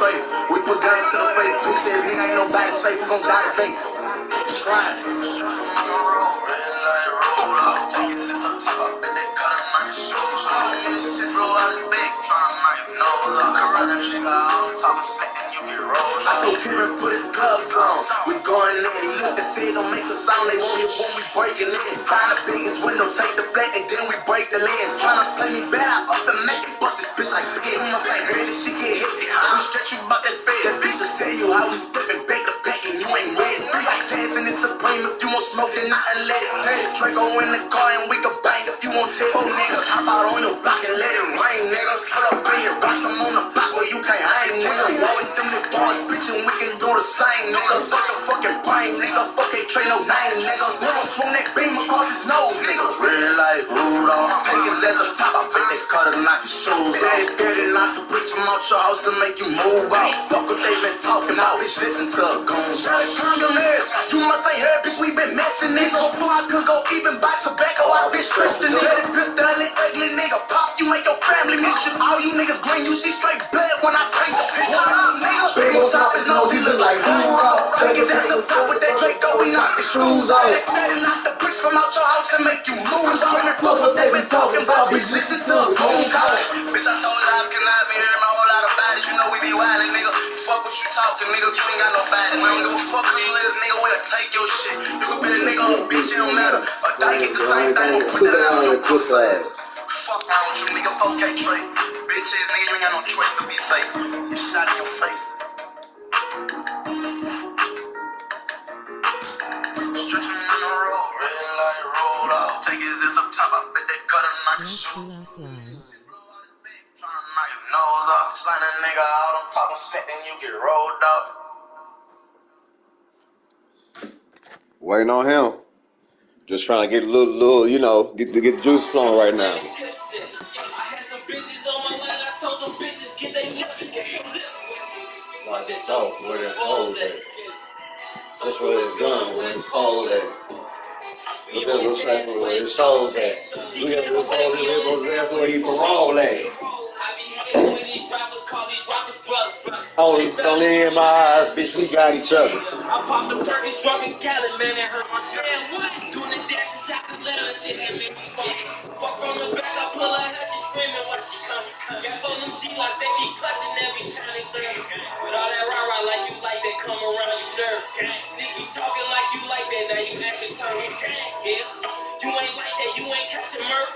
straight. We put guns to the face, bitch, this nigga ain't nobody safe, we gon' die fake. Trying. I told Sherm put his gloves on. We going in. He looked and said don't make a sound. They won't hear when we breaking in. Find the biggest window, take the flat, and then we break the lens. Tryna play me bad, I up the Mac and bust this bitch like big. My ain't ready, she get hit. We stretch you about that fade. That bitch will tell you how we steppin' back the pack and you ain't ready. Free like dancing in Supreme. If you want smoke, then I let it. Pay the Draco in the car and we can bang if you want to. Oh nigga, hop out on your block and let it rain, nigga. Pull up in your rocks, I'm on the block where you can't hang, nigga. Rolling some new boys, bitch, and we can do the same, nigga. Fuck your fucking brain, nigga. Fuck ain't train no name, nigga. We gon' swing that beam across his nose, nigga. Red like Rudolph, take his ass up top. I bet they cut her, knock his shoes off. Daddy knock the bricks from out your house and make you move out. Fuck what they been talking about, bitch. Listen to a goon. Shawty, turn your ass. You must ain't heard, bitch. We been messing nigga. Before I could go even buy tobacco, I been stressing it. That bitch, ugly, ugly nigga. Pop, you make your family miss you. All you niggas green, you see straight blood when I take the picture. What up, nigga? Big on top his nose, he look like Rudolph. Take his ass up top with that Draco, we knock the shoes off. Daddy knock the bricks from out your house and make you move out. And fuck what they been talking about, bitch. Listen to a goon call. Bitch, I told her I can lie, me hearing my whole lot of bodies. You know we be wildin', nigga. Fuck what you talking, nigga. You ain't got no body. We don't give a fuck who you is, nigga. We'll take your shit. You can be a nigga on bitch, it don't matter. Or die, get the same thing, we'll put that out on your pussy ass. Fuck around with you, nigga. 4K trade. Bitch ass nigga, you ain't got no choice to be safe. You shot in your face. Stretching in the road, red light roll out. Take his ass up top, I bet they cut him, knock his shoes. Tryna knock his nose off. Slide a nigga out, I'm talking slick, then you get rolled up. Waiting on him. Just trying to get a little, you know, get the juice flowing right now. I had some bitches on my line, I told them bitches get they nippers, get your lips. Like that dope, where that hoes at? That's where it's gun, where it's cold at. Look at what's right where his soul's at. Look at what's over here, that's where he parole at. Only in my eyes, bitch, we got each other. I popped a perk and drunk and gallon, man, and hurt my man. What? Doing the dash and chocolate letter and shit that made me fuck from the back, I pull her head, she screaming while she coming. Got all them G-locks, they be clutching every time they serve. With all that rah-rah like you like that, come around, you nerve. Sneaky talking like you like that, now you acting turn. Yes, you ain't like that, you ain't catching murk.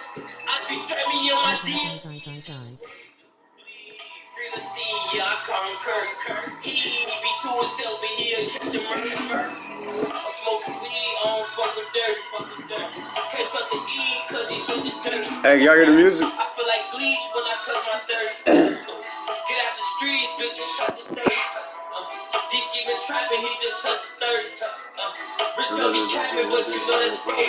I be threatening me on my DM. Free the Steve, yeah, I call him Kirk. He be to himself, but he'll catch a murder. I'm smoking weed, I don't fuck with dirty. Can't trust the E, cause these bitches dirty. Hey, y'all hear the music? I feel like bleach when I cut my dirty. Get out the streets, bitch, you touch the dirty. DC been trapping, he just touched the 30. Rich on me capping, but you know that's broke.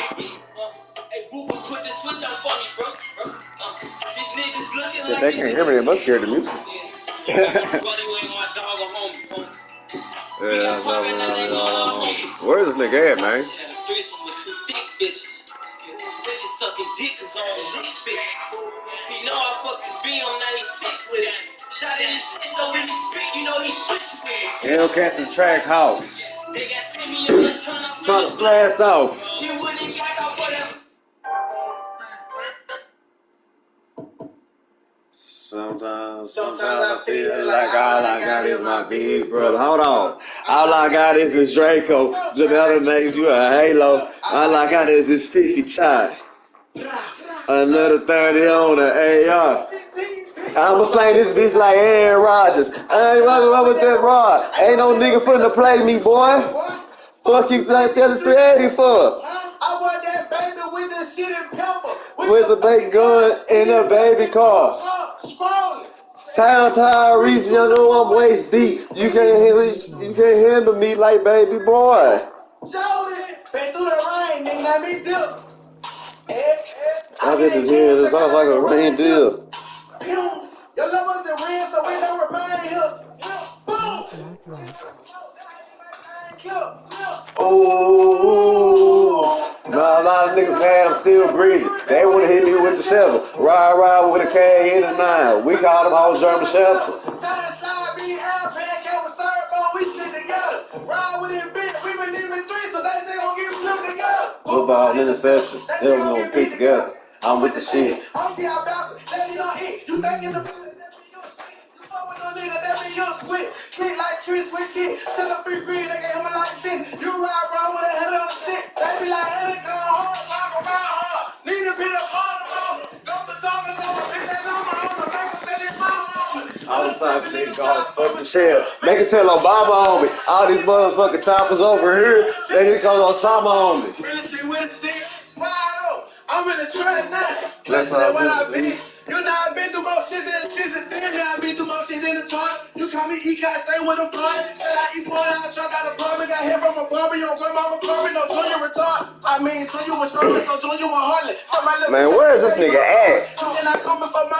Hey, boo, put the switch on for me, bro. These niggas looking If like they can't hear me, they must hear the music. Yeah, where's this nigga at, man? He know I fucked his B on, now he's sick with it. Shot in his shit, so when he spit, you know he switched with it. Hellcats and Track Hawks. They got Timmy on the Trying to blast off. He wouldn't back off for them. Sometimes I feel like all I got is my big brother. Hold on. All I got is this Draco. The other names you a Halo. All I got is this 50 shot. Another 30 on the AR. I'ma slay this bitch like Aaron Rodgers. I ain't running up with that rod. Ain't no nigga finna play me, boy. Fuck you like that's 380 for. I want that baby with the shit and pepper. With the bacon gun in a baby car. Sound tire reason, you know I'm waist deep. You can't handle me like baby boy. Been through the rain, nigga, let me dip. I did this here, this sounds like a reindeer. Your love us the real, so we don't remain here. Boom! Oh, Now a lot of niggas mad, I'm still breathing. They wanna hit me with the shovel. Ride with a K in a 9. We call them all German shepherds. We stick together. Ride with it, bitch. We been living three, so they gon' get put together. Football interception. They don't gonna pick together. I'm with the shit. I'm T.I. Falcon. Let me know it. You think in the pilot, that be your shit. You fuck with no nigga, that be your squid. Kick like Chris with kick. Tell them free green, they gave him a like shit. You ride wrong with a head on the stick. They be like, hey, go hard, walk around hard. Need a bit of hard around. Go for song and go. Pick that number on the back and tell it all the time niggas call fucking shell. They can tell Obama on me. All these motherfucking choppers over here, they just call Osama on me. Really see with a stick. Wow, I'm in the trash now. Listen to what I've been. You know I've been through more shit than the shit that's in me. I've been through more shit than the toilet. You call me E-Kai, stay with a blood. Said I eat one out, truck out of apartment. Got hit from a barber, you don't go mama apartment. No junior retard. I mean, so you was struggling, so junior was hardly. Man, where is this nigga at?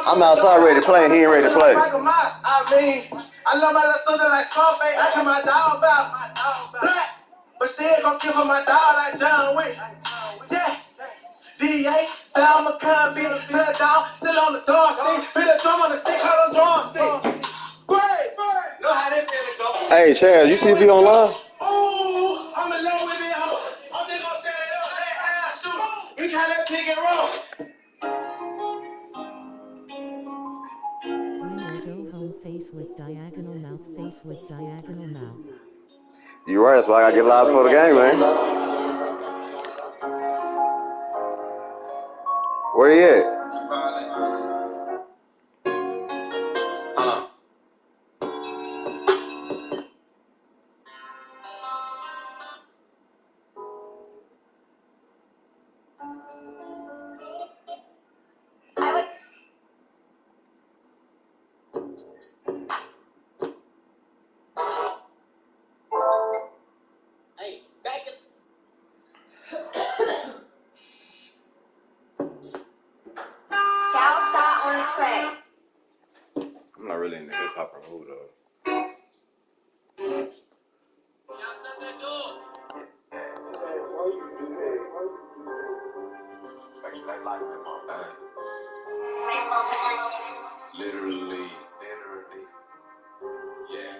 I'm outside ready to play and he ain't ready to play. I mean, I love my little sister like Scarface. I can my dog out. Black, but still gon' kill for my dog like John Wick. Yeah. DA, Salma Khan, feel down, still on the door stick. Feel the drum on the stick, hold on drum stick. Great, know how that feeling go. Hey, Chaz, you see if he online? Ooh, I'm alone with it, ho. I'm just gonna set it up, let ass shoot. We call that pick and roll. Winners O home face with diagonal mouth, face with diagonal mouth. You right, that's why I gotta get live for the game, man. Where you at? Hey, back in. Southside on the track. I'm not really into hip hop or who though. Literally. Yeah.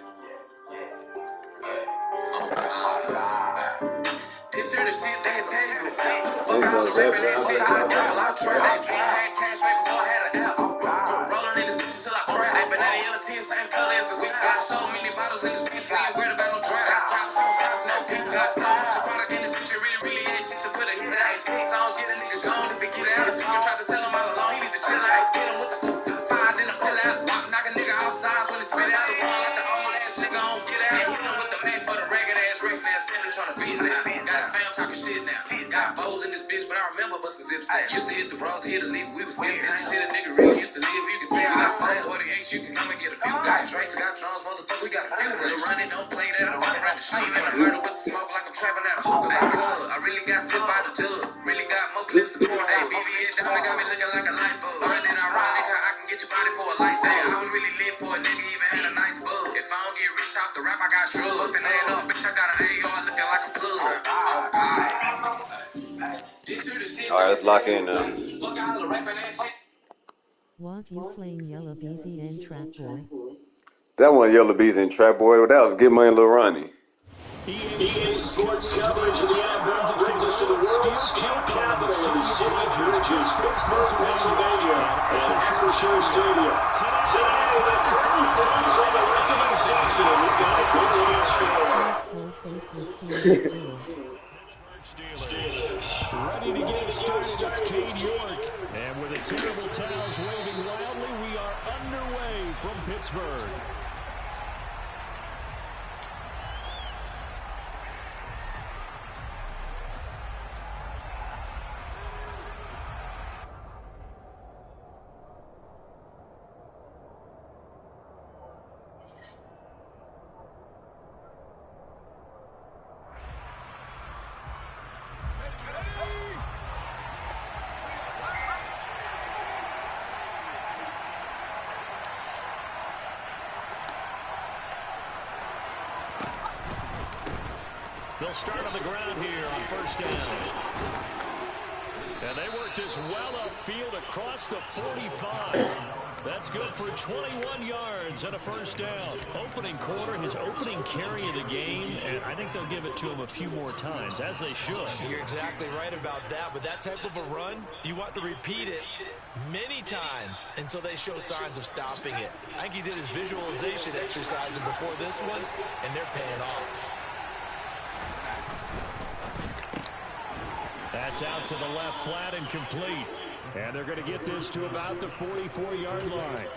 This here the shit they tell you. Fuck all the rapping and shit. I gamble, I try. I had cash back before I had an app. Rolling in this bitch until I cry. I been at the yellow 10, same color as the week. Got so many bottles in this bitch, we ain't worried about no dry. Got top, so cops, no people. Got so much product in this bitch, it really ain't shit to put a hit out. Songs get a nigga gone if it get out. If you can try to tell him all along, he need to chill out. Hit him with the five, then I pull out. Knock a nigga off sides when it spit out. The wall like the old ass nigga on get out. Hit him with the man for the ragged ass Rex ass penny trying to beat now. Got his fam talking shit now. Got bows in this bitch, but I remember busting zips now. Used to hit the roads, hit a leap, we was skipping. Shit a nigga really used to live. You can tell got some 48, you can come and get a few. Got drinks, got drums, motherfucker, we got a few. Still running, don't play that. I'm fucking around the street. And I heard it with the smoke like I'm trapping out a hookah. I really got sick by the jug. Really got more clips to pour. Hey, BBS diamond got me looking like a light bulb. Running ironic, how I can get your body for a light day. I was really lit for a nigga, even had a nice bug. If I don't get rich off the rap, I got drugs. Looking at up, bitch, I got an AR looking like a plug. Oh, God. Alright, let's lock in now. Want you flame yellow beezy and trap boy. That one Yellow Bees and Trap Boy, that was Get Money Lil Ronnie. EA Sports coverage of the ad brings us to the World Steel Capital in the city of Bridges, Pittsburgh, Pennsylvania, at Sherm Stadium. Today, the curtain falls on the reckoning session with the Pittsburgh Steelers. Whole face with team Steelers. Ready to get us started, it's Cade York. And with the terrible towels waving wildly, we are underway from Pittsburgh. They'll start on the ground here on first down. And they work this well upfield across the 45. That's good for 21 yards and a first down. Opening quarter, his opening carry of the game, and I think they'll give it to him a few more times, as they should. You're exactly right about that. With that type of a run, you want to repeat it many times until they show signs of stopping it. I think he did his visualization exercises before this one, and they're paying off. That's out to the left flat and complete. And they're going to get this to about the 44-yard line.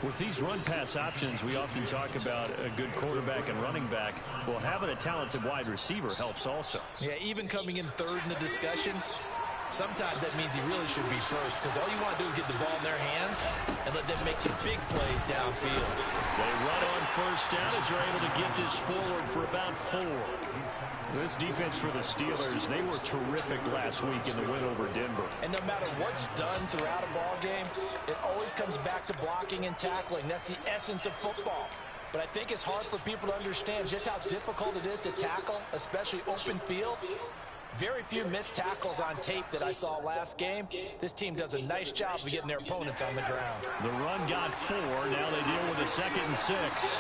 With these run-pass options, we often talk about a good quarterback and running back. Well, having a talented wide receiver helps also. Yeah, even coming in third in the discussion, sometimes that means he really should be first, because all you want to do is get the ball in their hands and let them make the big plays downfield. They run on first down as they're able to get this forward for about 4. This defense for the Steelers, they were terrific last week in the win over Denver. And no matter what's done throughout a ball game, it always comes back to blocking and tackling. That's the essence of football. But I think it's hard for people to understand just how difficult it is to tackle, especially open field. Very few missed tackles on tape that I saw last game. This team does a nice job of getting their opponents on the ground. The run got 4. Now they deal with a 2nd and 6.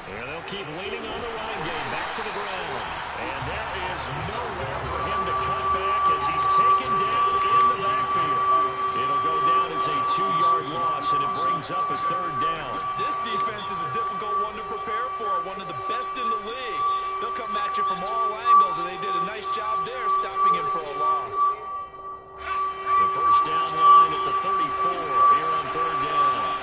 And they'll keep leaning on the running game. Back to the ground. And there is nowhere for him to cut back as he's taken down in the backfield. It'll go down as a 2-yard loss, and it brings up a 3rd down. This defense is a difficult one to prepare for, one of the best in the league. They'll come at you from all angles, and they did a nice job there stopping him for a loss. The first down line at the 34 here on 3rd down.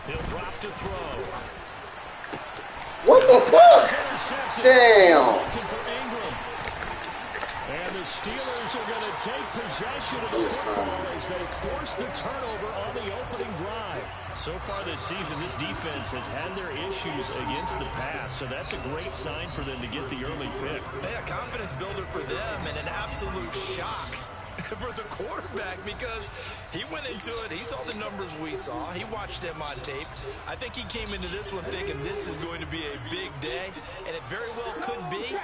He'll drop to throw. What the fuck? Damn. And the Steelers are going to take possession of the football as they force the turnover on the opening drive. So far this season, this defense has had their issues against the pass, so that's a great sign for them to get the early pick. Yeah, confidence builder for them and an absolute shock for the quarterback because he went into it. He saw the numbers we saw. He watched them on tape. I think he came into this one thinking this is going to be a big day, and it very well could be.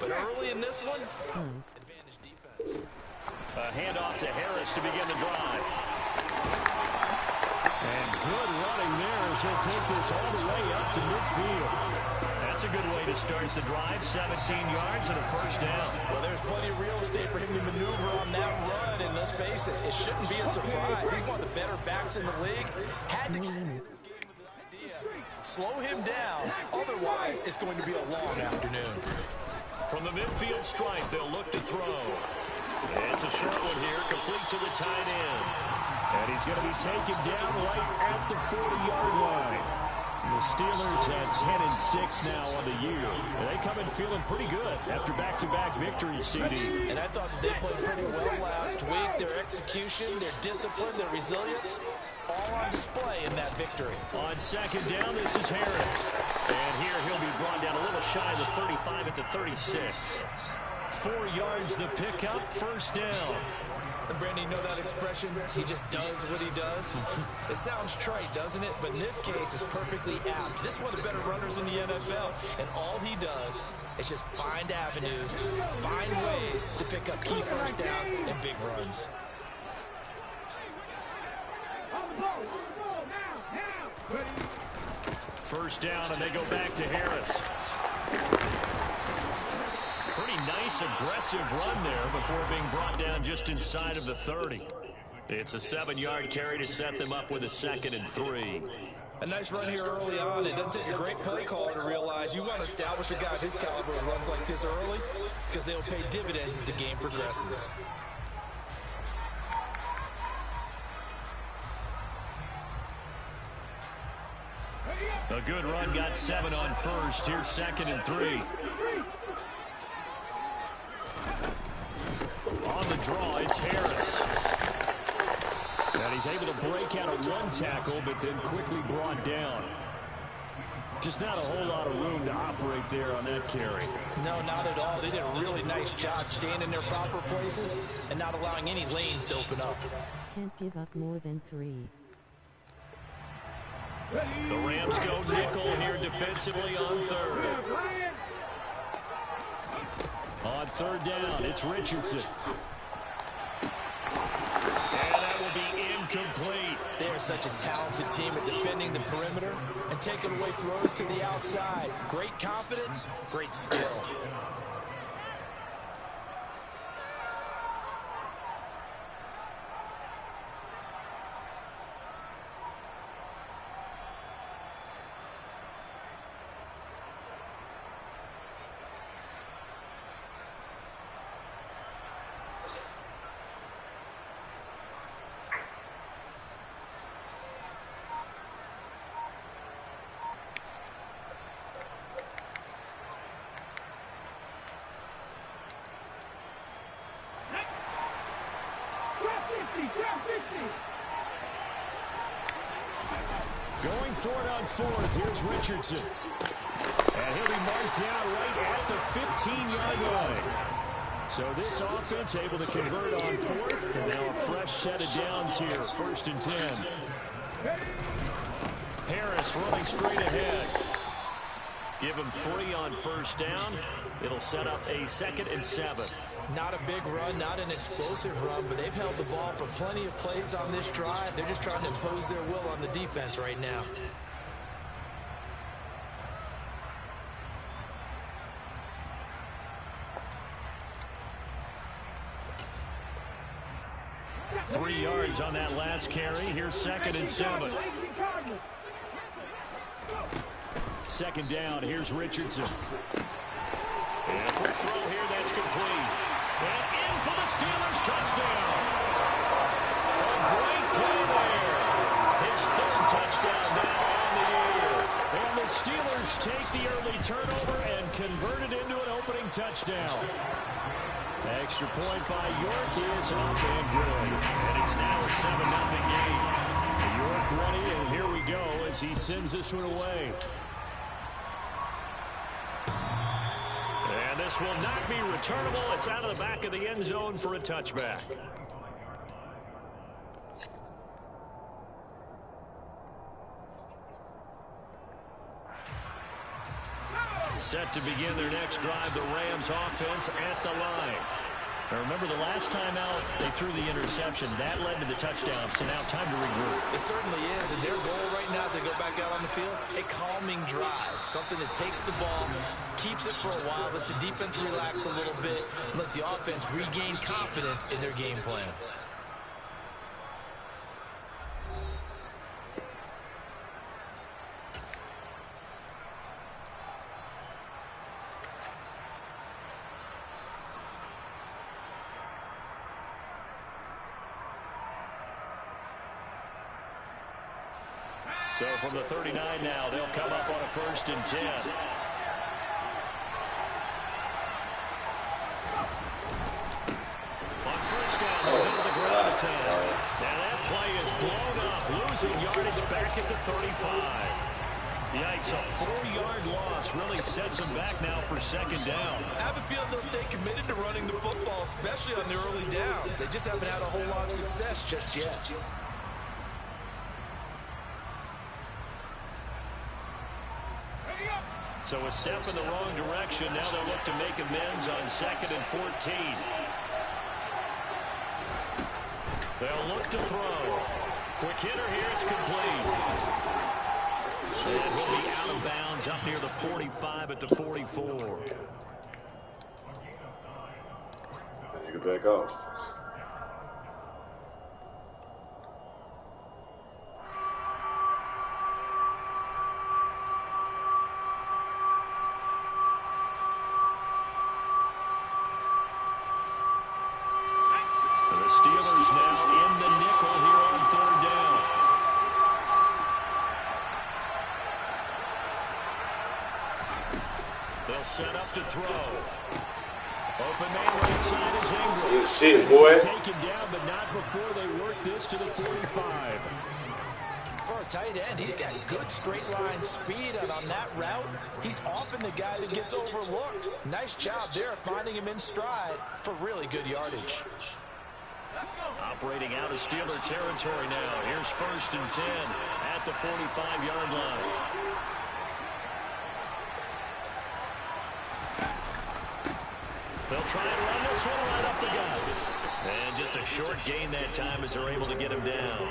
But early in this one, advantage defense. A handoff to Harris to begin the drive. And good running there as he'll take this all the way up to midfield. That's a good way to start the drive. 17 yards and a first down. Well, there's plenty of real estate for him to maneuver on that run, and let's face it, it shouldn't be a surprise. He's one of the better backs in the league. Had to get into this game with the idea. Slow him down, otherwise it's going to be a long afternoon. From the midfield stripe, they'll look to throw. It's a short one here, complete to the tight end. And he's going to be taken down right at the 40-yard line. The Steelers at 10-6 now on the year. They come in feeling pretty good after back-to-back victories, CD. And I thought that they played pretty well last week. Their execution, their discipline, their resilience, all on display in that victory. On 2nd down, this is Harris. And here he'll be brought down a little shy of the 35 at the 36. 4 yards the pickup, first down. And Brandon, you know that expression? He just does what he does. It sounds trite, doesn't it? But in this case, it's perfectly apt. This is one of the better runners in the NFL. And all he does is just find avenues, find ways to pick up key first downs and big runs. First down, and they go back to Harris. Pretty nice, aggressive run there before being brought down just inside of the 30. It's a 7-yard carry to set them up with a 2nd and 3. A nice run here early on. It doesn't take a great play caller to realize you want to establish a guy of his caliber who runs like this early because they'll pay dividends as the game progresses. A good run, got 7 on first. Here's 2nd and 3. On the draw, it's Harris. And he's able to break out of one tackle, but then quickly brought down. Just not a whole lot of room to operate there on that carry. No, not at all. They did a really nice job staying in their proper places and not allowing any lanes to open up. Can't give up more than 3. The Rams go nickel here defensively on third. On third down, it's Richardson. And that will be incomplete. They're such a talented team at defending the perimeter and taking away throws to the outside. Great confidence, great skill. Going for it on fourth, here's Richardson. And he'll be marked down right at the 15-yard line. So this offense able to convert on fourth, and now a fresh set of downs here, 1st and 10. Harris running straight ahead. Give him 3 on 1st down. It'll set up a 2nd and 7. Not a big run, not an explosive run, but they've held the ball for plenty of plays on this drive. They're just trying to impose their will on the defense right now. Three yards on that last carry. Here's 2nd and 7. 2nd down. Here's Richardson. And quick throw here. That's complete. And in for the Steelers touchdown. A great play there. His 3rd touchdown now on the year. And the Steelers take the early turnover and convert it into an opening touchdown. Extra point by York is up and good. And it's now a 7-0 game. York ready, and here we go as he sends this one away. And this will not be returnable. It's out of the back of the end zone for a touchback. Set to begin their next drive, the Rams offense at the line. Now remember, the last time out, they threw the interception. That led to the touchdown, so now time to regroup. It certainly is, and their goal right now as they go back out on the field, a calming drive. Something that takes the ball, keeps it for a while, lets the defense relax a little bit, and lets the offense regain confidence in their game plan. So from the 39 now, they'll come up on a 1st and 10. On 1st down, they'll go to the ground attack. Now that play is blown up, losing yardage back at the 35. Yikes, a 4-yard loss really sets them back now for 2nd down. I have a feeling they'll stay committed to running the football, especially on their early downs. They just haven't had a whole lot of success just yet. So a step in the wrong direction. Now they'll look to make amends on 2nd and 14. They'll look to throw. Quick hitter here. It's complete. And he'll be out of bounds up near the 45 at the 44. You can back off. Steelers now in the nickel here on 3rd down. They'll set up to throw. Open man right side is Ingram. Good shit, boy. Taken down, but not before they work this to the 45. For a tight end. He's got good straight line speed, and on that route, he's often the guy that gets overlooked. Nice job there finding him in stride for really good yardage. Operating out of Steeler territory now. Here's 1st and 10 at the 45-yard line. They'll try and run this one right up the gut. And just a short gain that time as they're able to get him down.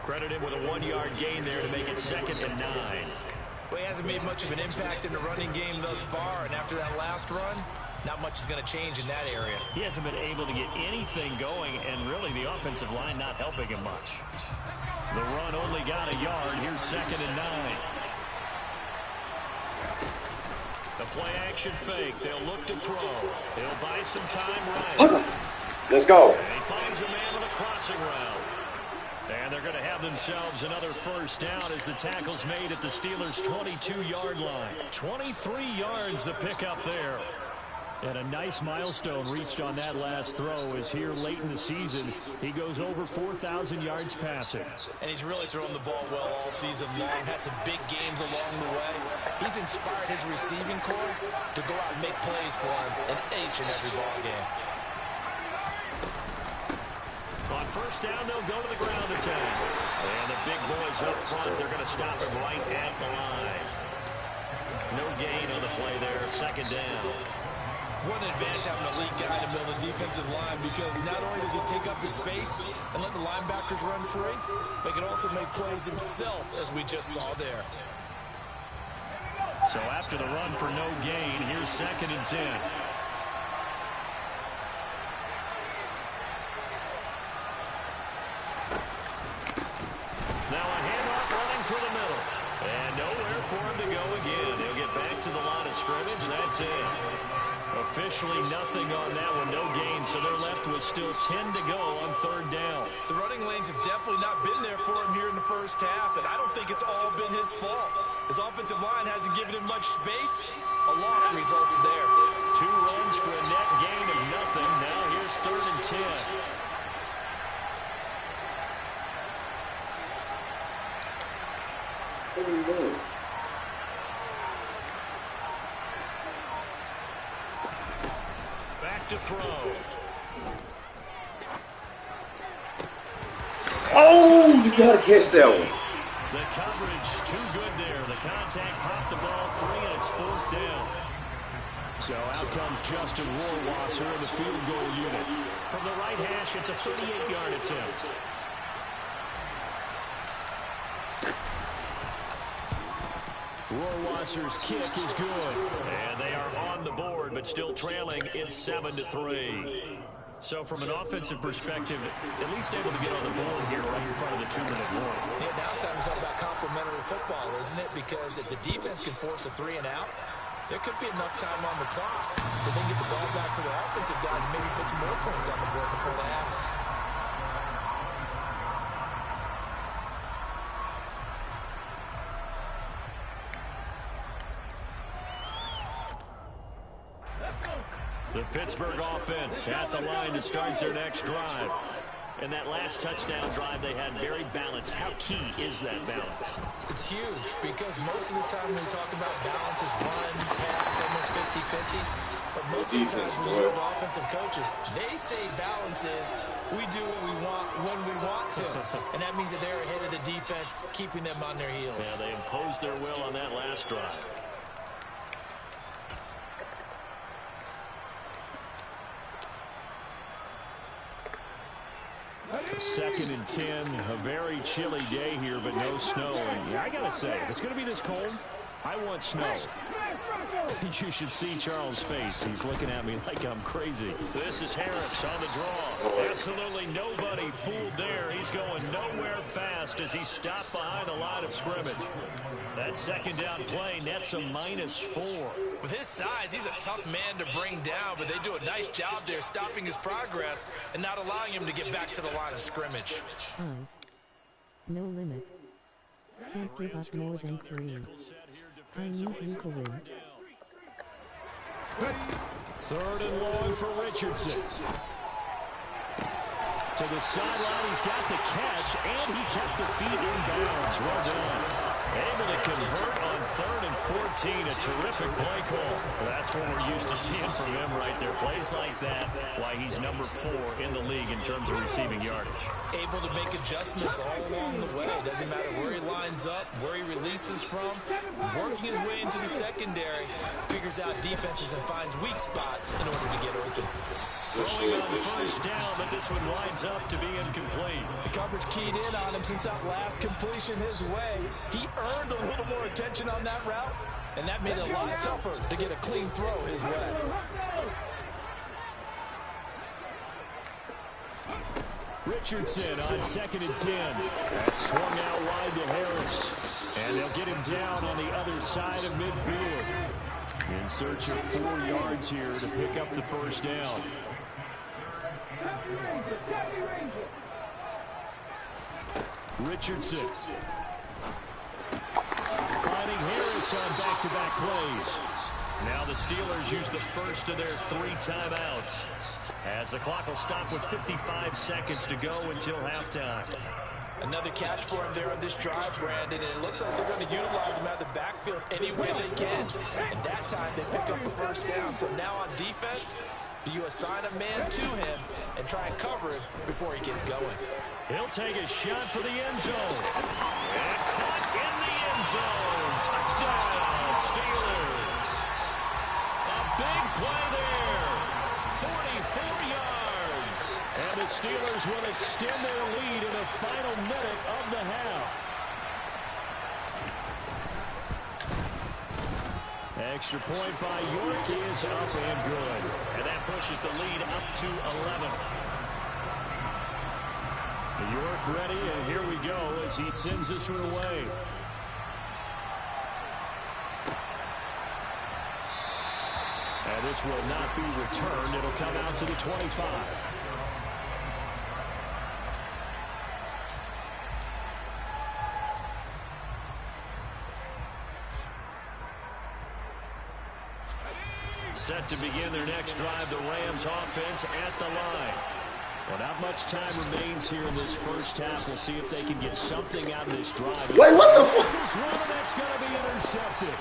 Credit him with a 1-yard gain there to make it 2nd and 9. Well, he hasn't made much of an impact in the running game thus far, and after that last run, not much is going to change in that area. He hasn't been able to get anything going, and really the offensive line not helping him much. The run only got a yard. Here's 2nd and 9. The play action fake. They'll look to throw. They'll buy some time right. Let's go. And he finds a man on a crossing route. And they're going to have themselves another 1st down as the tackle's made at the Steelers' 22-yard line. 23 yards the pickup there. And a nice milestone reached on that last throw is here late in the season. He goes over 4,000 yards passing. And he's really thrown the ball well all season long. Had some big games along the way. He's inspired his receiving corps to go out and make plays for him in each and every ball game. On 1st down, they'll go to the ground attack. And the big boys up front, they're going to stop him right at the line. No gain on the play there, 2nd down. What an advantage having a elite guy in the middle of the defensive line, because not only does he take up the space and let the linebackers run free, but he can also make plays himself, as we just saw there. So after the run for no gain, here's 2nd and 10. Now a handoff running through the middle. And nowhere for him to go again. They'll get back to the line of scrimmage. That's it. Officially nothing on that one, no gain, so they're left with still 10 to go on 3rd down. The running lanes have definitely not been there for him here in the first half, and I don't think it's all been his fault. His offensive line hasn't given him much space. A loss results there. 2 runs for a net gain of nothing. Now here's 3rd and 10. What are you doing? Back to throw. Oh, you gotta catch that one. The coverage too good there. The contact popped the ball free, and it's 4th down. So out comes Justin Rohrwasser in the field goal unit. From the right hash, it's a 38-yard attempt. Rohrwasser's kick is good. And they are on the board, but still trailing. It's 7-3. So from an offensive perspective, at least able to get on the board here right in front of the 2-minute warning. Yeah, now it's time to talk about complementary football, isn't it? Because if the defense can force a 3 and out, there could be enough time on the clock that they can get the ball back for their offensive guys and maybe put some more points on the board before the half. The Pittsburgh offense at the line to start their next drive. And that last touchdown drive they had very balanced. How key is that balance? It's huge, because most of the time when we talk about balance is run, pass, almost 50-50. But most of the times when you have offensive coaches, they say balance is we do what we want when we want to. And that means that they're ahead of the defense, keeping them on their heels. Yeah, they imposed their will on that last drive. 2nd and 10, a very chilly day here, but no snow. And I gotta say, if it's gonna be this cold, I want snow. You should see Charles' face. He's looking at me like I'm crazy. This is Harris on the draw. Absolutely nobody fooled there. He's going nowhere fast as he stopped behind the line of scrimmage. That 2nd down play nets a -4. With his size, he's a tough man to bring down, but they do a nice job there stopping his progress and not allowing him to get back to the line of scrimmage. Eyes. No limit. Can't give up more than 3. I need you to win. 3rd and long for Richardson. To the sideline, he's got the catch, and he kept the feet in bounds. Well done. Able to convert on 3rd and 14. A terrific play call. Well, that's what we're used to seeing from him right there. Plays like that, why he's number 4 in the league in terms of receiving yardage. Able to make adjustments all along the way. Doesn't matter where he lines up, where he releases from. Working his way into the secondary. Figures out defenses and finds weak spots in order to get open. Throwing on 1st down, but this one winds up to be incomplete. The coverage keyed in on him since that last completion his way. He earned a little more attention on that route, and that made it a lot tougher to get a clean throw his way. Richardson on 2nd and 10. That swung out wide to Harris. And they'll get him down on the other side of midfield. In search of 4 yards here to pick up the 1st down. Richardson. Finding Harris on back-to-back plays. Now the Steelers use the first of their 3 timeouts, as the clock will stop with 55 seconds to go until halftime. Another catch for him there on this drive, Brandon, and it looks like they're going to utilize him out of the backfield any way they can. And that time they pick up a 1st down. So now on defense, do you assign a man to him and try and cover him before he gets going? He'll take a shot for the end zone. And caught in the end zone. Touchdown, Steelers. A big play there. 44 yards. And the Steelers will extend their lead in the final minute of the half. Extra point by York is up and good. And that pushes the lead up to 11. York ready, and here we go as he sends this one away. And this will not be returned. It'll come out to the 25. Set to begin their next drive, the Rams offense at the line. Well, not much time remains here in this first half. We'll see if they can get something out of this drive. Wait, what the fuck? That's going to be intercepted.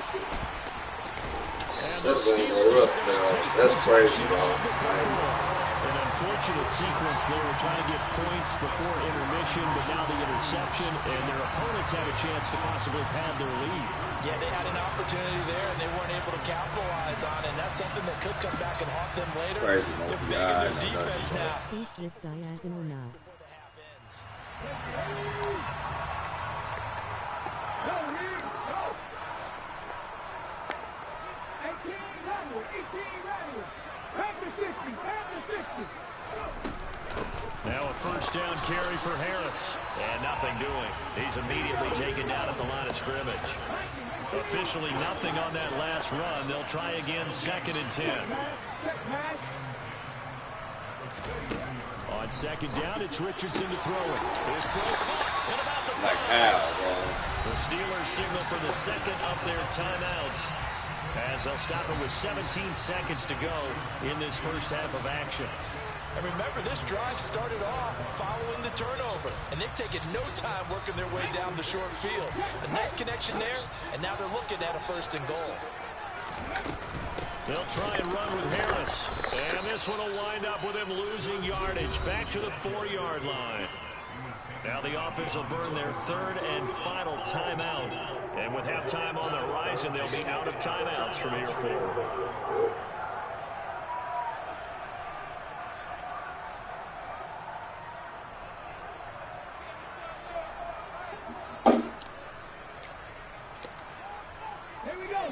And That's going rough, man. That's crazy, bro. An unfortunate sequence there. We're trying to get points before intermission, but now the interception, and their opponents have a chance to possibly pad their lead. Yeah, they had an opportunity there, and they weren't able to capitalize on it. And that's something that could come back and haunt them later. Crazy, They're big yeah, in their defense now. Please lift diagonal now. Now a 1st down carry for Harris. And nothing doing. He's immediately taken down at the line of scrimmage. Officially nothing on that last run. They'll try again 2nd and 10. On 2nd down, it's Richardson to throw it. His throw caught at about the 5. Like how, bro? The Steelers signal for the 2nd of their timeouts, as they'll stop it with 17 seconds to go in this first half of action. And remember, this drive started off following the turnover, and they've taken no time working their way down the short field. A nice connection there, and now they're looking at a 1st and goal. They'll try and run with Harris, and this one will wind up with him losing yardage back to the 4-yard line. Now the offense will burn their 3rd and final timeout, and with halftime on the horizon, they'll be out of timeouts from here forward.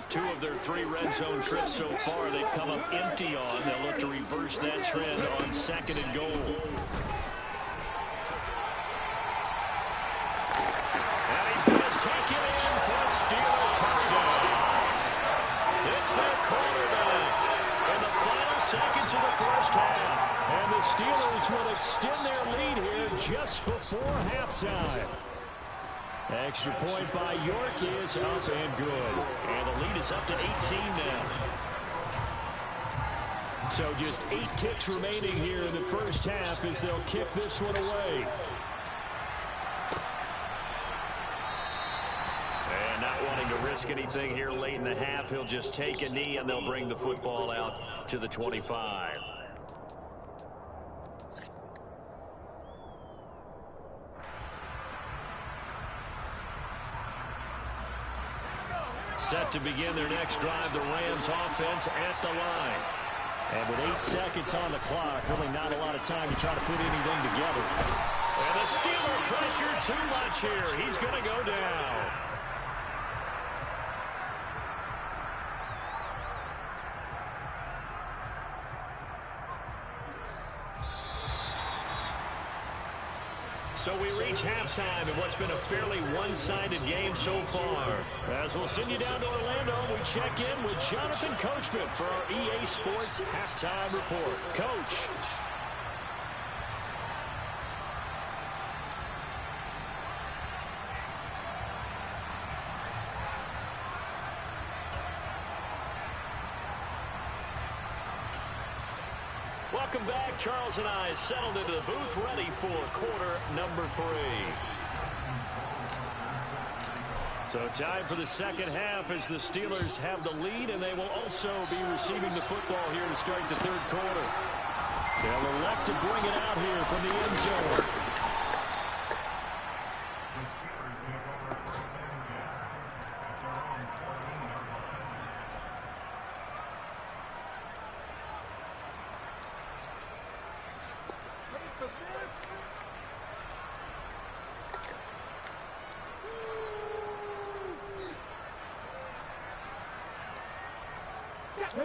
Two of their 3 red zone trips so far they've come up empty on. They'll look to reverse that trend on 2nd and goal. And he's going to take it in for a Steeler touchdown. It's their quarterback in the final seconds of the first half. And the Steelers will extend their lead here just before halftime. Extra point by York is up and good. And the lead is up to 18 now. So just 8 ticks remaining here in the first half as they'll kick this one away. And not wanting to risk anything here late in the half, he'll just take a knee and they'll bring the football out to the 25. Set to begin their next drive, the Rams offense at the line. And with 8 seconds on the clock, really not a lot of time to try to put anything together. And the Steeler pressure too much here. He's going to go down. So we reach halftime in what's been a fairly one-sided game so far. As we'll send you down to Orlando, we check in with Jonathan Coachman for our EA Sports Halftime Report. Coach. Welcome back. Charles and I settled into the booth ready for quarter number 3. So time for the second half as the Steelers have the lead, and they will also be receiving the football here to start the third quarter. They'll elect to bring it out here from the end zone.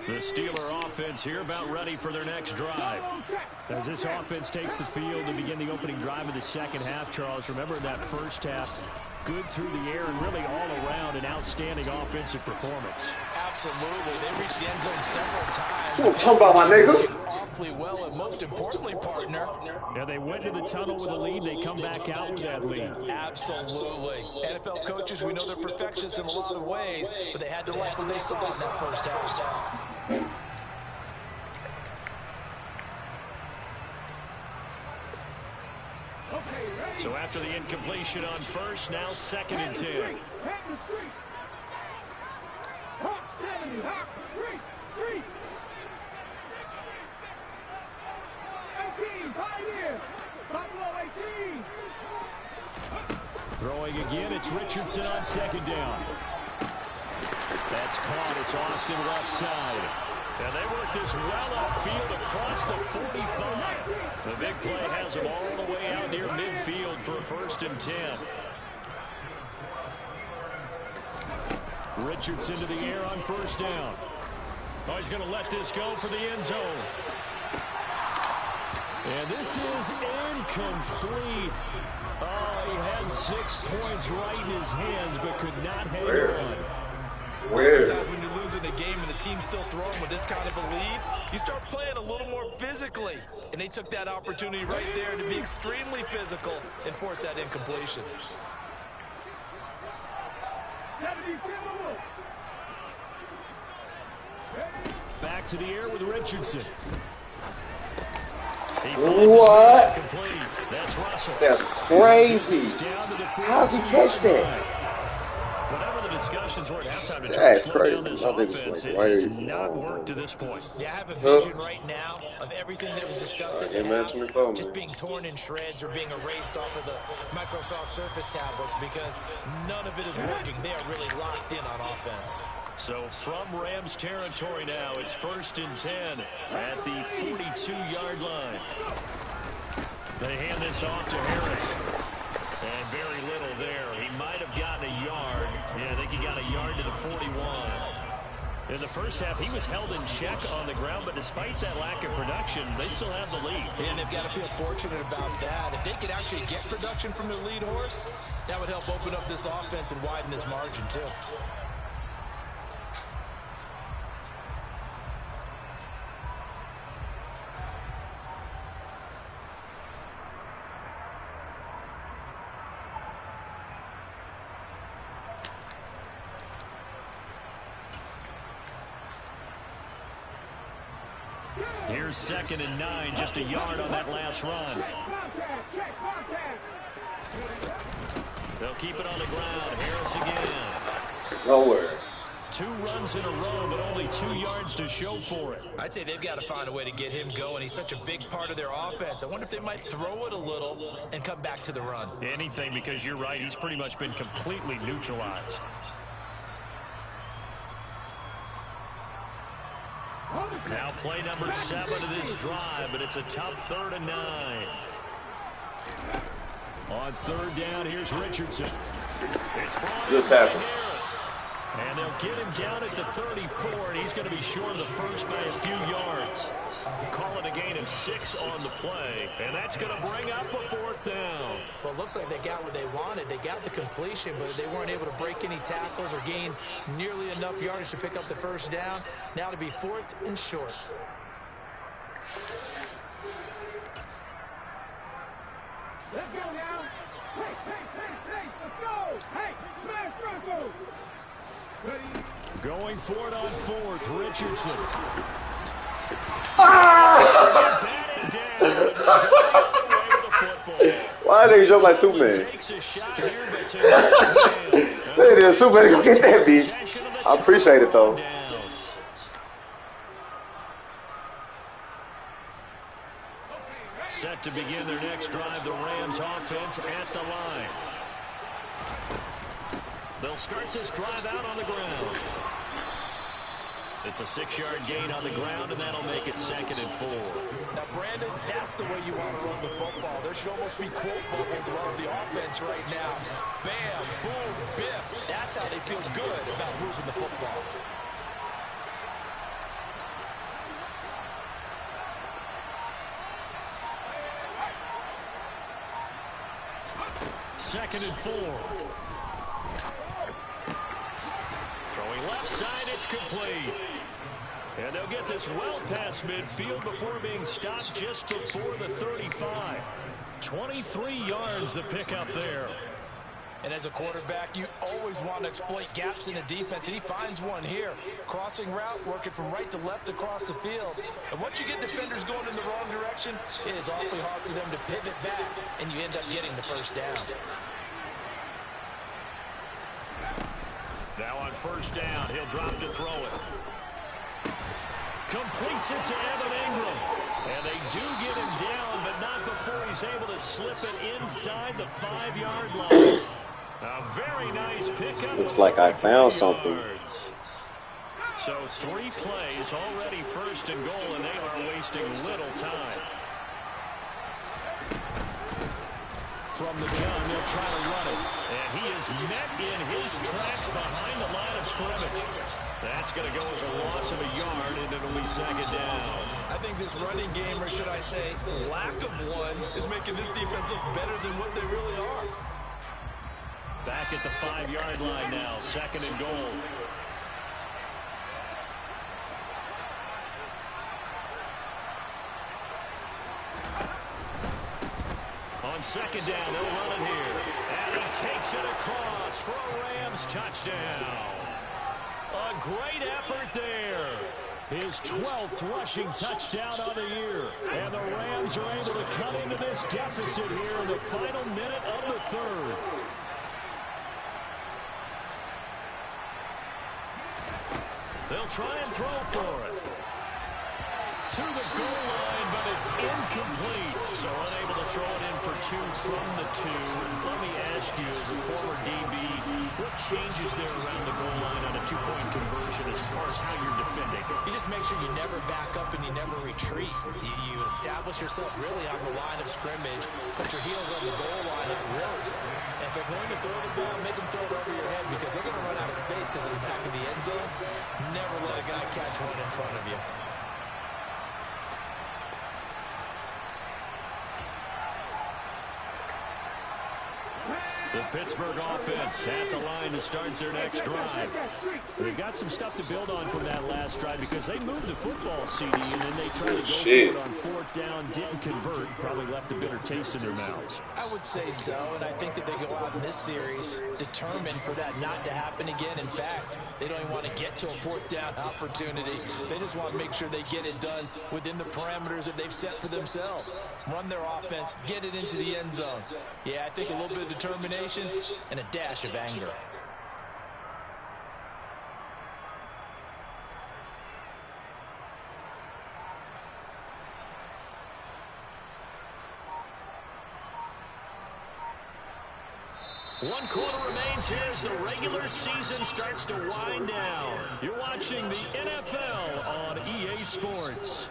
The Steeler offense here about ready for their next drive. As this offense takes the field to begin the opening drive of the second half, Charles, remember in that first half, good through the air and really all around an outstanding offensive performance. Absolutely. They reached the end zone several times. You talking about my nigga? Awfully well, and most importantly, partner. Yeah, they went to the tunnel with a lead. They come back out with that lead. Absolutely. NFL coaches, we know they're perfectionists in a lot of ways, but they had to like what they saw in that first half. So after the incompletion on first, now 2nd and 10. Throwing again, it's Richardson on 2nd down. That's caught. It's Austin left side. And they work this well upfield across the 45. The big play has them all the way out near midfield for a 1st and 10. Richardson to the air on 1st down. Oh, he's going to let this go for the end zone. And this is incomplete. Oh, he had 6 points right in his hands, but could not hang on. Sometimes when you're losing a game and the team's still throwing with this kind of a lead, you start playing a little more physically. And they took that opportunity right there to be extremely physical and force that incompletion. Back to the air with Richardson. What? That's Russell. That's crazy. How's he catch that? Whatever the discussions were at halftime to try That's to slow crazy. down this My nigga's offense, like, it why has are you- not worked to this point. Yeah, I have a vision right now of everything that was discussed at the half just being torn in shreds or being erased off of the Microsoft Surface tablets because none of it is working. They are really locked in on offense. So from Rams territory now, it's 1st and 10 at the 42-yard line. They hand this off to Harris. And very little there. He might have gotten a yard. Yeah, I think he got a yard to the 41. In the first half, he was held in check on the ground, but despite that lack of production, they still have the lead. And they've got to feel fortunate about that. If they could actually get production from their lead horse, that would help open up this offense and widen this margin, too. Here's 2nd and 9, just a yard on that last run. They'll keep it on the ground. Harris again. Nowhere. 2 runs in a row, but only 2 yards to show for it. I'd say they've got to find a way to get him going. He's such a big part of their offense. I wonder if they might throw it a little and come back to the run. Anything, because you're right. He's pretty much been completely neutralized. Now play number 7 of this drive, but it's a tough 3rd and 9. On 3rd down, here's Richardson. It's good tackle. Harris. And they'll get him down at the 34, and he's going to be short of the first by a few yards. Call it a gain of 6 on the play, and that's going to bring up a 4th down. Well, it looks like they got what they wanted. They got the completion, but they weren't able to break any tackles or gain nearly enough yardage to pick up the 1st down. Now to be 4th and short. Let's go now. Hey, let's go. Hey, smash Bronco. Going for it on 4th, Richardson. Why did they jump like Superman? They did Superman go get that bitch. I appreciate it though. Set to begin their next drive, the Rams offense at the line. They'll start this drive out on the ground. It's a 6-yard gain on the ground, and that'll make it 2nd and 4. Now, Brandon, that's the way you want to run the football. There should almost be quote bubbles around the offense right now. Bam, boom, biff. That's how they feel good about moving the football. Second and 4. Throwing left side, it's complete. And they'll get this well past midfield before being stopped just before the 35. 23 yards the pickup there. And as a quarterback, you always want to exploit gaps in a defense, and he finds one here. Crossing route, working from right to left across the field. And once you get defenders going in the wrong direction, it is awfully hard for them to pivot back, and you end up getting the 1st down. Now on 1st down, he'll drop to throw it. Completes it to Evan Ingram. And they do get him down, but not before he's able to slip it inside the 5-yard line. A very nice pickup. Looks like I found something. So 3 plays, already 1st and goal, and they are wasting little time. From the gun, they'll try to run it. And he is met in his tracks behind the line of scrimmage. That's going to go as a loss of a yard, and it'll be 2nd down. I think this running game, or should I say lack of one, is making this defense look better than what they really are. Back at the 5-yard line now, 2nd and goal. On 2nd down, they'll run it here. And he takes it across for a Rams touchdown. A great effort there. His 12th rushing touchdown on the year. And the Rams are able to cut into this deficit here in the final minute of the 3rd. They'll try and throw for it. To the goal line, but it's incomplete. So unable to throw it in for 2 from the 2. Let me ask you, as a former DB, what changes there around the goal line on a 2-point conversion as far as how you're defending? You just make sure you never back up and you never retreat. You establish yourself really on the line of scrimmage. Put your heels on the goal line at worst. And if they're going to throw the ball, make them throw it over your head, because they're going to run out of space because of the back of the end zone. Never let a guy catch one in front of you. The Pittsburgh offense at the line to start their next drive. They've got some stuff to build on from that last drive because they moved the football, CD, and then they tried to go for it on fourth down, didn't convert, probably left a bitter taste in their mouths. I would say so, and I think that they go out in this series determined for that not to happen again. In fact, they don't even want to get to a fourth down opportunity. They just want to make sure they get it done within the parameters that they've set for themselves. Run their offense, get it into the end zone. Yeah, I think a little bit of determination and a dash of anger. One quarter remains here as the regular season starts to wind down. You're watching the NFL on EA Sports.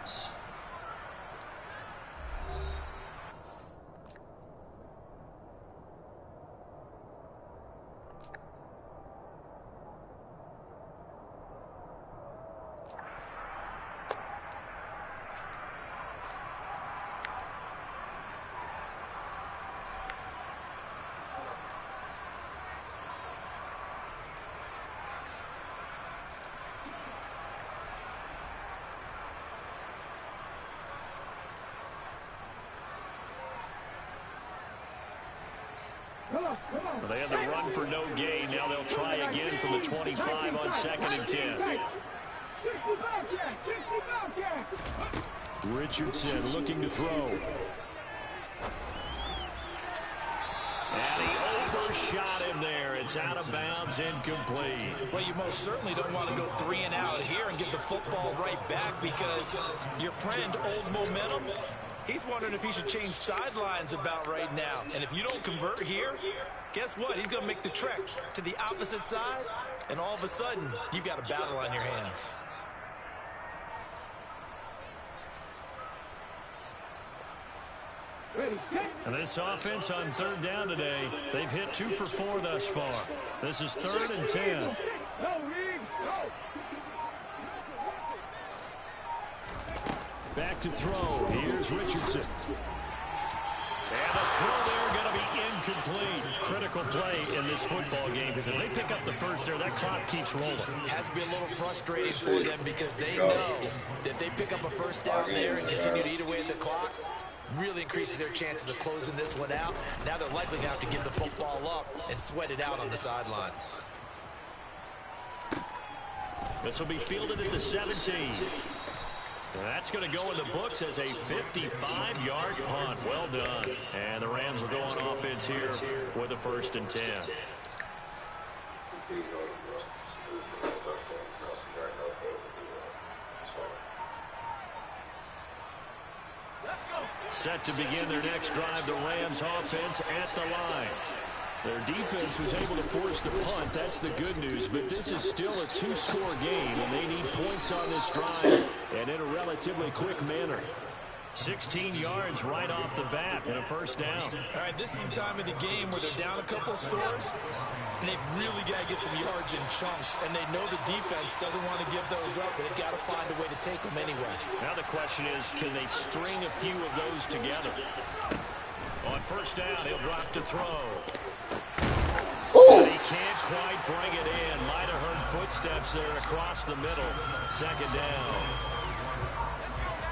They had the run for no gain. Now they'll try again from the 25 on 2nd and 10. Richardson looking to throw. And he overshot him there. It's out of bounds, incomplete. Well, you most certainly don't want to go 3 and out here and get the football right back because your friend, Old Momentum, he's wondering if he should change sidelines about right now. And if you don't convert here, guess what? He's going to make the trek to the opposite side, and all of a sudden, you've got a battle on your hands. And this offense on 3rd down today, they've hit 2 for 4 thus far. This is 3rd and 10. Back to throw. Here's Richardson. And the throw there going to be incomplete. Critical play in this football game because if they pick up the first there, that clock keeps rolling. Has to be a little frustrating for them because they know that if they pick up a first down there and continue to eat away at the clock, really increases their chances of closing this one out. Now they're likely going to have to give the football up and sweat it out on the sideline. This will be fielded at the 17. And that's going to go in the books as a 55-yard punt. Well done. And the Rams will go on offense here with a 1st and 10. Set to begin their next drive, the Rams offense at the line. Their defense was able to force the punt. That's the good news. But this is still a 2-score game, and they need points on this drive and in a relatively quick manner. 16 yards right off the bat and a 1st down. All right, this is the time of the game where they're down a couple of scores, and they've really got to get some yards in chunks, and they know the defense doesn't want to give those up, but they've got to find a way to take them anyway. Now the question is, can they string a few of those together? On 1st down, he'll drop to throw. But he can't quite bring it in. Might have heard footsteps there across the middle. 2nd down.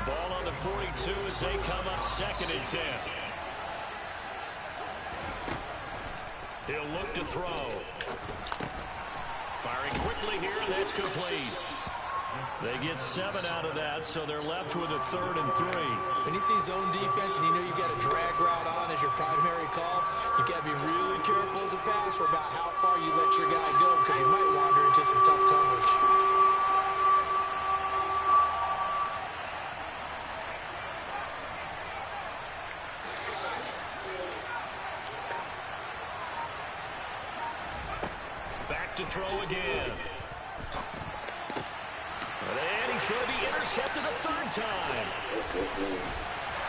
Ball on the 42 as they come up 2nd and 10. He'll look to throw. Firing quickly here, and that's complete. They get 7 out of that, so they're left with a 3rd and 3. When you see zone defense and you know you've got a drag route on as your primary call, you've got to be really careful as a passer about how far you let your guy go because he might wander into some tough coverage. Back to throw again. And he's going to be intercepted a 3rd time.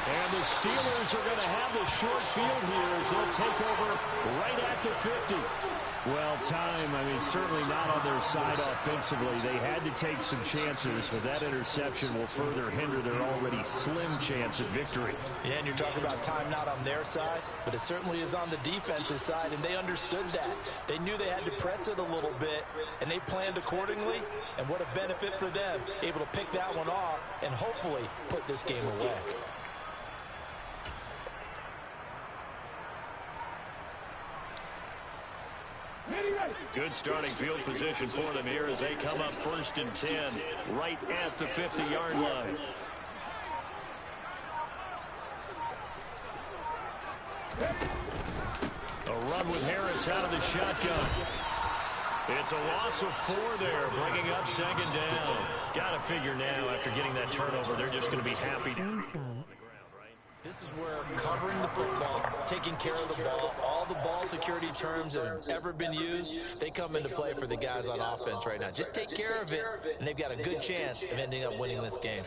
And the Steelers are going to have the short field here as they'll take over right at the 50. Well, time, I mean, certainly not on their side offensively. They had to take some chances, but that interception will further hinder their already slim chance at victory. Yeah, and you're talking about time not on their side, but it certainly is on the defensive side, and they understood that. They knew they had to press it a little bit, and they planned accordingly, and what a benefit for them, able to pick that one off and hopefully put this game away. Good starting field position for them here as they come up 1st and 10, right at the 50-yard line. A run with Harris out of the shotgun. It's a loss of 4 there, bringing up 2nd down. Got to figure now, after getting that turnover, they're just going to be happy to. This is where covering the football, taking care of the ball, all the ball security terms that have ever been used, they come into play for the guys on offense right now. Just take care of it, and they've got a good chance of ending up winning this game.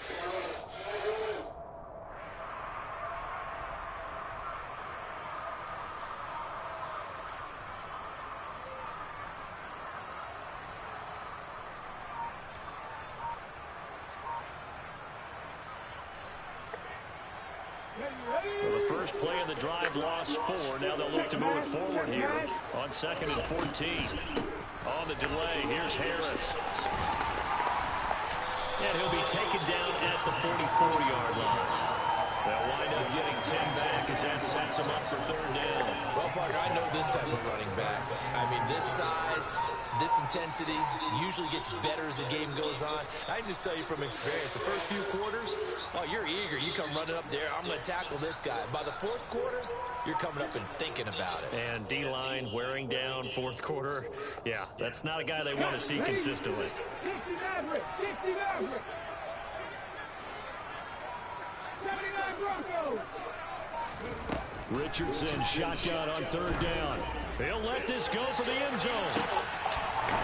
Well, the first play of the drive lost 4. Now they'll look to move it forward here on 2nd and 14. On the delay, here's Harris. And he'll be taken down at the 44-yard line. They'll wind up getting 10 back as that sets them up for 3rd down. Well, partner, I know this type of running back. I mean, this size, this intensity usually gets better as the game goes on. I can just tell you from experience, the first few quarters, oh, you're eager. You come running up there, I'm going to tackle this guy. By the 4th quarter, you're coming up and thinking about it. And D-line wearing down 4th quarter. Yeah, that's not a guy they want to see consistently. Richardson shotgun on 3rd down. He'll let this go for the end zone.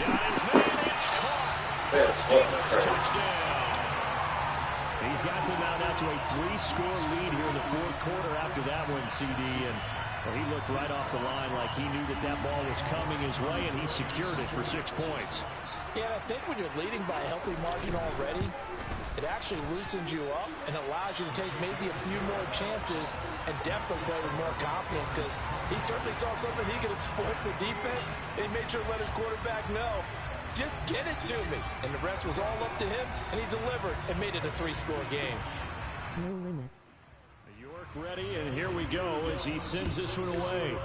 Got his man. It's caught. Steelers touchdown. He's got them out to a 3-score lead here in the 4th quarter after that one, CD. And well, he looked right off the line like he knew that ball was coming his way, and he secured it for 6 points. Yeah, I think when you're leading by a healthy margin already, it actually loosens you up and allows you to take maybe a few more chances and definitely play with more confidence, because he certainly saw something he could exploit the defense, and he made sure to let his quarterback know, just get it to me. And the rest was all up to him, and he delivered and made it a 3-score game. No limit. York ready, and here we go as he sends this one away.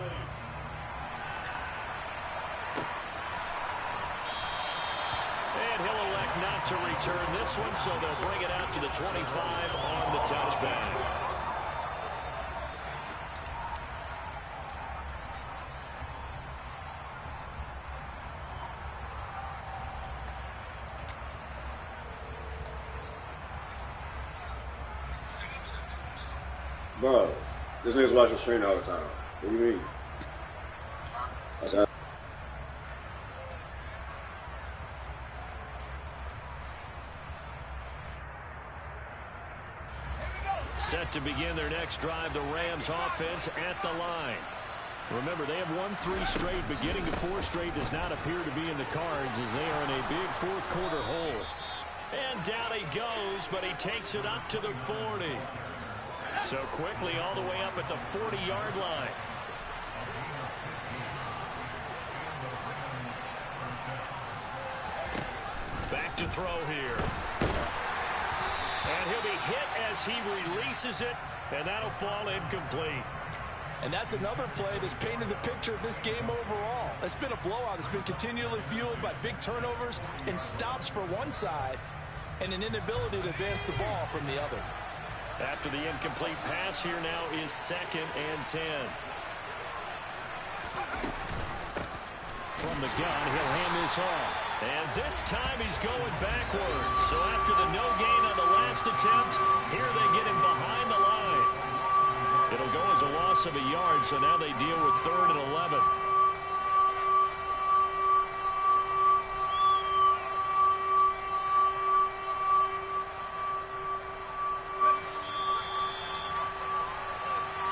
And he'll elect not to return this one, so they'll bring it out to the 25 on the touchback. Bro, this nigga's watching stream all the time. What do you mean? Set to begin their next drive, the Rams offense at the line. Remember, they have won 3 straight, but getting to 4 straight does not appear to be in the cards as they are in a big 4th quarter hole. And down he goes, but he takes it up to the 40. So quickly all the way up at the 40-yard line. Back to throw here. And he'll be hit as he releases it, and that'll fall incomplete. And that's another play that's painted the picture of this game overall. It's been a blowout. It's been continually fueled by big turnovers and stops for one side and an inability to advance the ball from the other. After the incomplete pass, here now is 2nd and 10. From the gun, he'll hand this off. And this time he's going backwards. So after the no gain on the last attempt, here they get him behind the line. It'll go as a loss of a yard, so now they deal with 3rd and 11.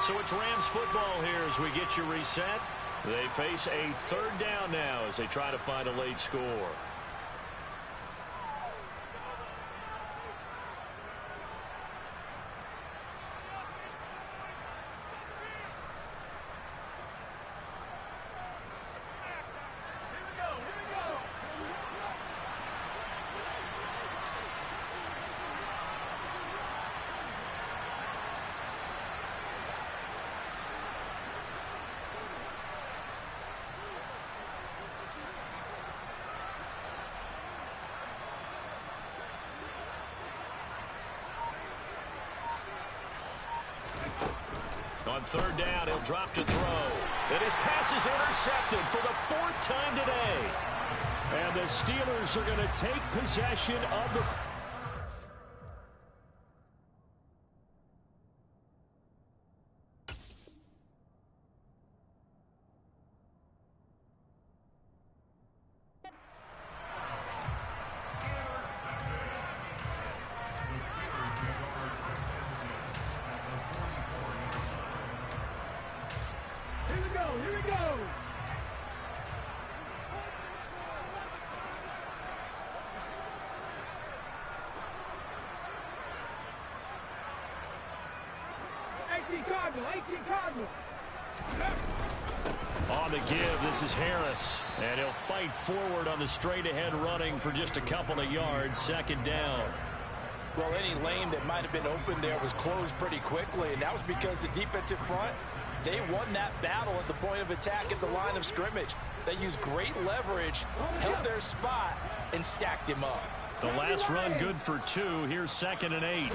So it's Rams football here as we get you reset. They face a third down now as they try to find a late score. On third down, he'll drop to throw. And his pass is intercepted for the 4th time today. And the Steelers are going to take possession of the... Here we go. Cardinal. On the give, this is Harris. And he'll fight forward on the straight-ahead running for just a couple of yards. 2nd down. Well, any lane that might have been open there was closed pretty quickly, and that was because the defensive front, they won that battle at the point of attack at the line of scrimmage. They used great leverage, held their spot, and stacked him up. The last run good for 2. Here's 2nd and 8.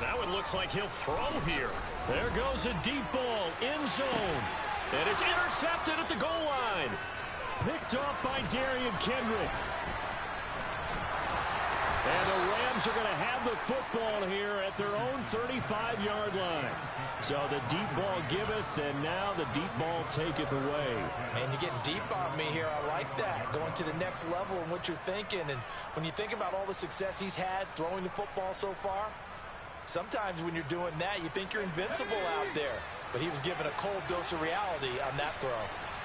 Now it looks like he'll throw here. There goes a deep ball, end zone. And it's intercepted at the goal line. Picked off by Darian Kendrick. And the Rams are going to have the football here at their own 35-yard line. So the deep ball giveth, and now the deep ball taketh away. Man, you're getting deep on me here. I like that. Going to the next level in what you're thinking. And when you think about all the success he's had throwing the football so far, sometimes when you're doing that, you think you're invincible out there. But he was given a cold dose of reality on that throw.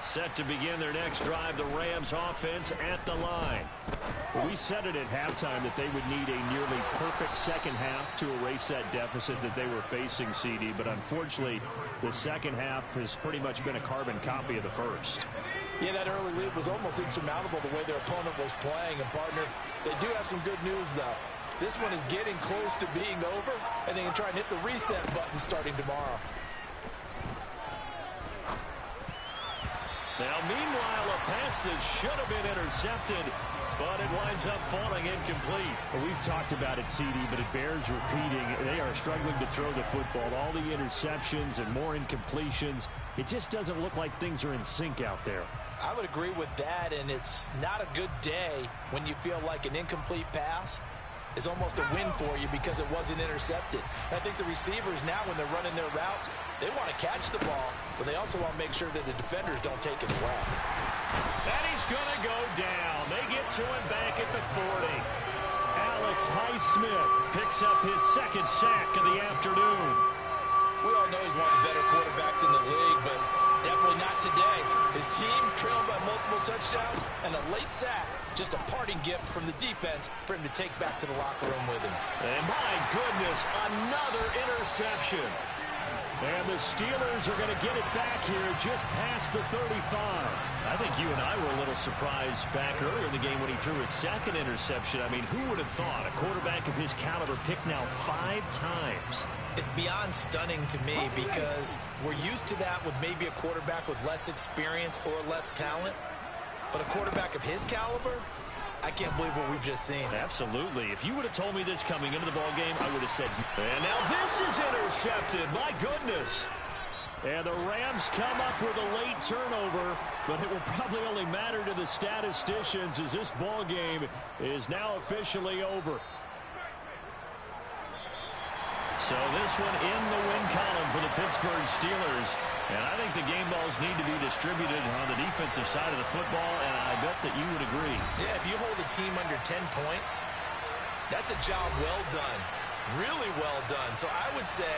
Set to begin their next drive, the Rams offense at the line. Well, we said it at halftime that they would need a nearly perfect second half to erase that deficit that they were facing, CD. But unfortunately, the second half has pretty much been a carbon copy of the first. Yeah, that early lead was almost insurmountable the way their opponent was playing. And, partner, they do have some good news, though. This one is getting close to being over, and they can try and hit the reset button starting tomorrow. Now, meanwhile, a pass that should have been intercepted, but it winds up falling incomplete. Well, we've talked about it, CD, but it bears repeating. They are struggling to throw the football. All the interceptions and more incompletions. It just doesn't look like things are in sync out there. I would agree with that, and it's not a good day when you feel like an incomplete pass is almost a win for you because it wasn't intercepted. I think the receivers now, when they're running their routes, they want to catch the ball, but they also want to make sure that the defenders don't take it away. And he's going to go down. They get to him back at the 40. Alex Highsmith picks up his 2nd sack of the afternoon. We all know he's one of the better quarterbacks in the league, but definitely not today. His team trailed by multiple touchdowns, and a late sack, just a parting gift from the defense for him to take back to the locker room with him. And my goodness, another interception. And the Steelers are going to get it back here just past the 35. I think you and I were a little surprised back earlier in the game when he threw his 2nd interception. I mean, who would have thought a quarterback of his caliber picked now 5 times? It's beyond stunning to me because we're used to that with maybe a quarterback with less experience or less talent. But a quarterback of his caliber, I can't believe what we've just seen. Absolutely. If you would have told me this coming into the ballgame, I would have said, and now this is intercepted. My goodness. And the Rams come up with a late turnover, but it will probably only matter to the statisticians as this ballgame is now officially over. So this one in the win column for the Pittsburgh Steelers. And I think the game balls need to be distributed on the defensive side of the football, and I bet that you would agree. Yeah, if you hold a team under 10 points, that's a job well done. Really well done. So I would say